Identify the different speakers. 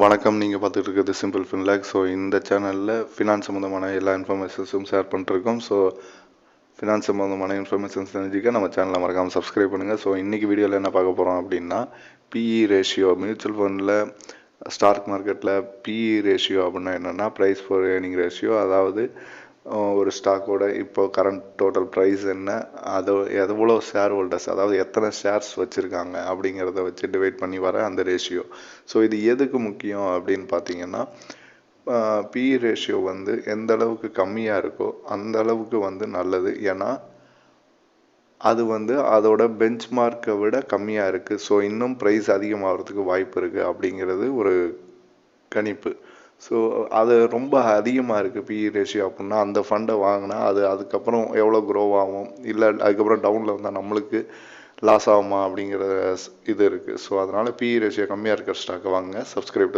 Speaker 1: வணக்கம். நீங்கள் பார்த்துட்டு இருக்கிறது சிம்பிள் ஃபின்லாக். ஸோ இந்த சேனலில் ஃபினான்ஸ் சம்மந்தமான எல்லா இன்ஃபர்மேஷன்ஸும் ஷேர் பண்ணிருக்கோம். ஸோ ஃபினான்ஸ் சம்மந்தமான இன்ஃபர்மேஷன்ஸ் தெரிஞ்சுக்க நம்ம சேனலை மறக்காமல் சப்ஸ்கிரைப் பண்ணுங்கள். ஸோ இன்றைக்கி வீடியோவில் என்ன பார்க்க போகிறோம் அப்படின்னா, பிஇ ரேஷியோ. மியூச்சுவல் ஃபண்டில், ஸ்டாக் மார்க்கெட்டில் பிஇ ரேஷியோ அப்படின்னா என்னென்னா, ப்ரைஸ் ஃபார் ஏர்னிங் ரேஷியோ. அதாவது ஒரு ஸ்டாக்கோட இப்போ கரண்ட் டோட்டல் ப்ரைஸ் என்ன, அது எவ்வளோ ஷேர் ஹோல்டர்ஸ், அதாவது எத்தனை ஷேர்ஸ் வச்சுருக்காங்க அப்படிங்கிறத வச்சு டிவைட் பண்ணி வர அந்த ரேஷியோ. ஸோ இது எதுக்கு முக்கியம் அப்படின்னு பார்த்தீங்கன்னா, பிஇ ரேஷியோ வந்து எந்த அளவுக்கு கம்மியாக இருக்கோ அந்த அளவுக்கு நல்லது. ஏன்னா அது அதோட பெஞ்ச் மார்க்கை விட கம்மியாக இருக்குது. ஸோ இன்னும் ப்ரைஸ் அதிகமாகிறதுக்கு வாய்ப்பு இருக்குது அப்படிங்கிறது ஒரு கணிப்பு. ஸோ அது ரொம்ப அதிகமாக இருக்குது பிஇ ரேஷியோ அப்படின்னா, அந்த ஃபண்டை வாங்கினா அதுக்கப்புறம் எவ்வளோ க்ரோவ் ஆகும், இல்லை அதுக்கப்புறம் டவுனில் வந்தால் நம்மளுக்கு லாஸ் ஆகுமா அப்படிங்கிற இது இருக்குது. ஸோ அதனால் பிஇ ரேஷியோ கம்மியாக இருக்கிற ஸ்டாக்கை வாங்க. Subscribe to